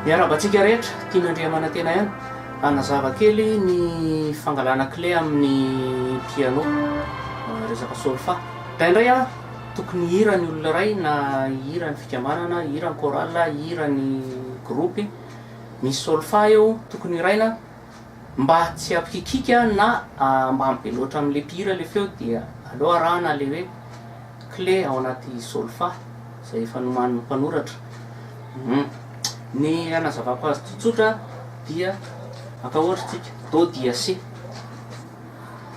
Miarabantsika rehetra tiana andriamanantena ihany anazava kely ny fangalana clé amin'ny piano resaka solfa. Indray a tokony hira ny olona iray na hira ny fikamanana, hira ny chorale, hira ny groupe, misy solfa eo tokony hiraina mba tsy ampikikika na mba ampeloatra amin'le mpihira le feo dia aleo arahana le hoe clé ao anaty solfa zay efa noman'ny mpanoratra. Ny anazavako azy tsotsotra dia maka ohatra tsika do dia C,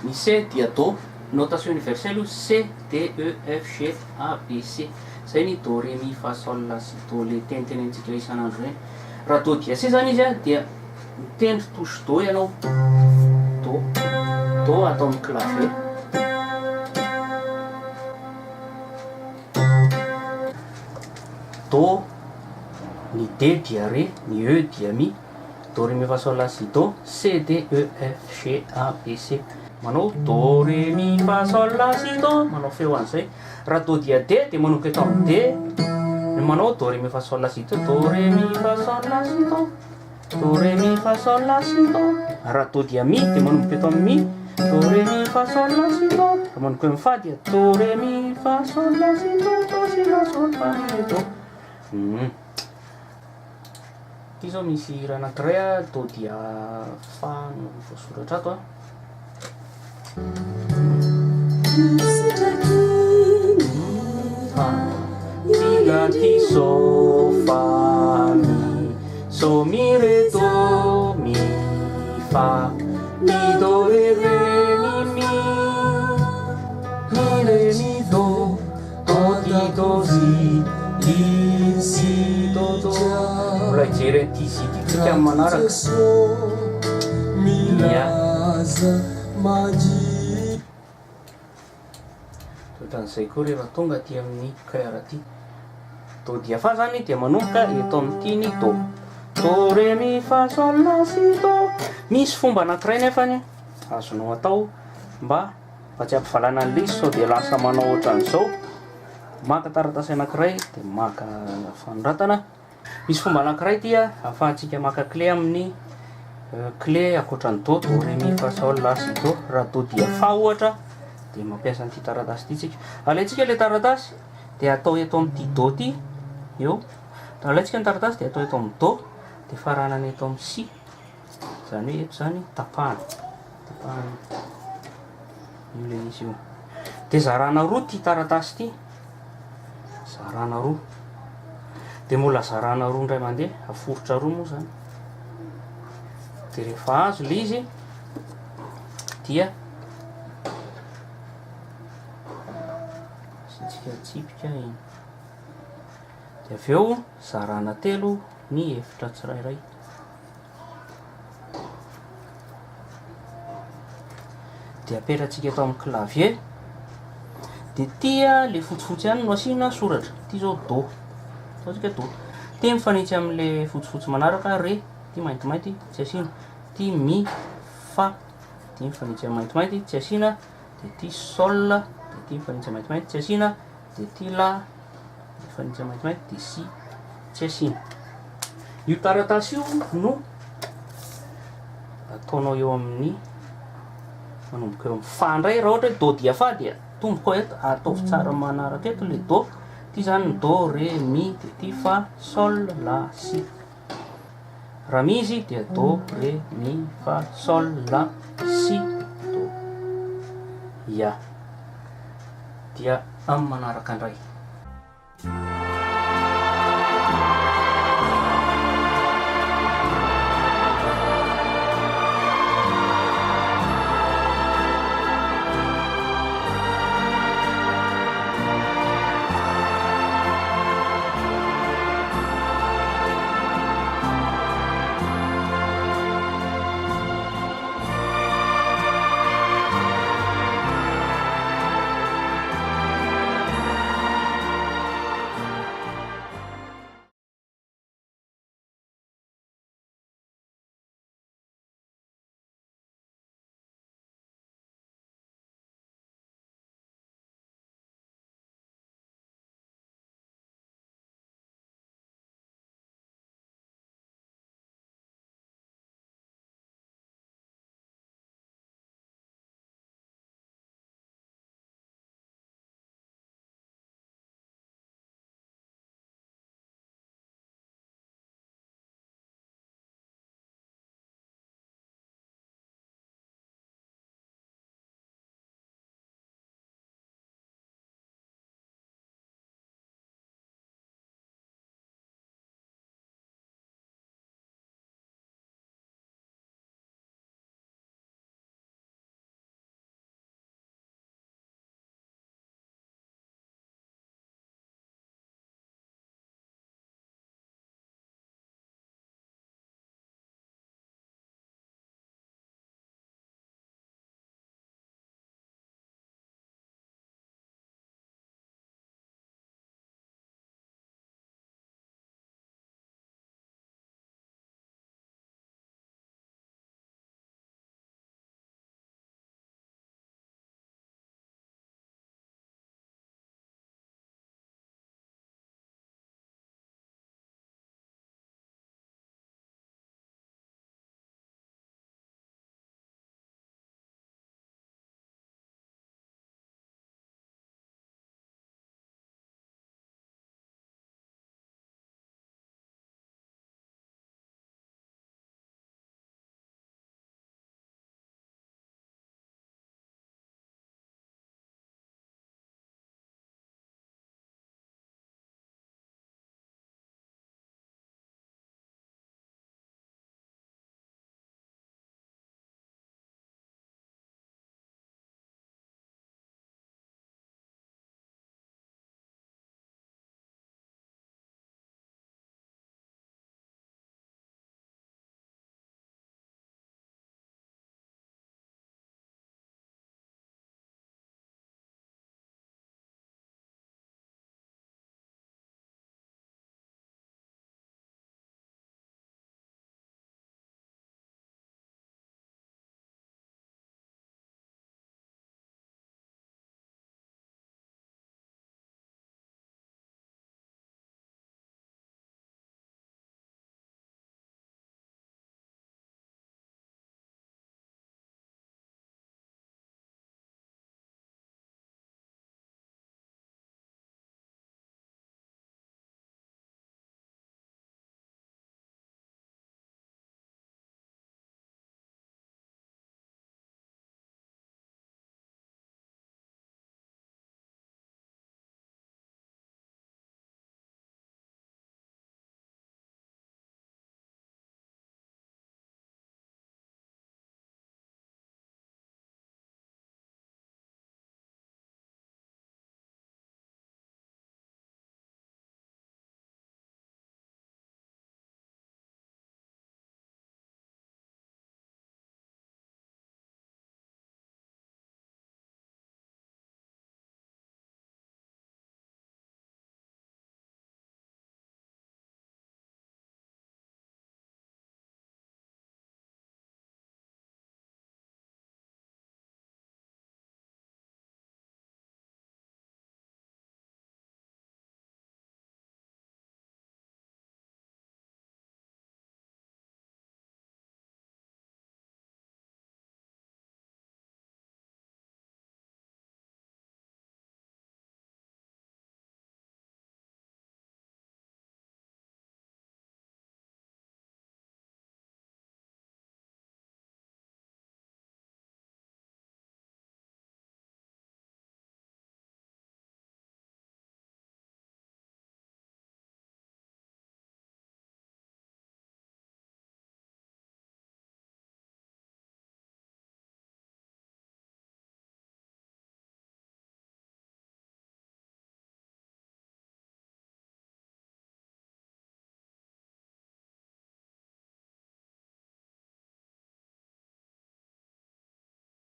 ny C dia do, notation universelle C D E F G A B C, zay ny do ré mi fa sol la si do le tenitenentsika isan'andro reny. Raha do dia C zany izy a dia mitendry touche do ianao, do atao amin'ny clavier, do, ny D dia ré, ny E dia mi, do ré mi fa sol la si do, C D E F G A B C. Manao do ré mi fa sol la si do, manao feo an'izay. Raha do dia D dia manomboka eto amin'ny D, manao do ré mi fa sol la si do, do ré mi fa sol la si do, do ré mi fa sol la si do. Raha do dia mi dia manomboka eto amin'ny mi, do ré mi fa sol la si do. Raha manomboka amin'ny fa dia do ré mi fa sol la si do, do si la sol fa mi do. Ity zao misy hira anankiray a, do dia fa no voasoratra ato a. Tiga ti so fa mi, so mi re do mi fa, mi do re mi re mi do ti do si si do do. Mbola hijery ty si ty tsika amin'ny manaraka. Ohatran'izay koa rehefa tonga aty amin'ny cœur ty. Do dia fa zany dia manomboka eto amin'ity ny do, do ré mi fa sol la si do. Misy fomba anankiray nefany azonao atao mba tsy ampivalana an'le izy, sao dia lasa manao ohatran'izao. Maka taratasy anankiray dia maka fanoratana. Misy fomba anankiray ty a ahafahantsika maka clé amin'ny clé akoatran'ny do, do ré mi fa sol la si do. Raha do dia fa ohatra dia mampiasa an'ity taratasy ty tsika. Alaitsika le taratasy dia atao eto amin'ity do ty eo, alaitsika ny taratasy dia atao eto amin'ny do dia faranana eto amin'ny si, zany hoe eto zany tapahana io le izy io. Dia zarana roa ty taratasy ty, zarana roa, dia mbola zarana roa ndray mandeha, aforotra roa moa zany. Dia rehefa azo le izy dia asitsika tsipika iny, dia avy eo zarana telo ny efitra tsirairay. Dia apetratsika eto amin'ny clavier, dia tia le fotsifotsy ihany no asiana soratra. Ty zao do, ataontsika do, ty mifanitsy amin'le fotsifotsy manaraka ré, ty maintimainty tsy asiana, ty mi fa, ty mifanitsy amin'ny maintimainty tsy asiana, dia ty sol, dia ty mifanitsy amin'ny maintimainty tsy asiana, dia ty la mifanitsy amin'ny maintimainty, dia si tsy asiana. Io taratasy io no ataonao eo amin'ny manomboka eo amin'ny fa ndray. Raha ohatra hoe do dia fa dia tomboka eto, ataovy tsara manaraka eto le do. Ty zany ny do ré mi, dia ty fa sol la si. Raha mi izy dia do ré mi fa sol la si do. Ya, dia amin'ny manaraka indray.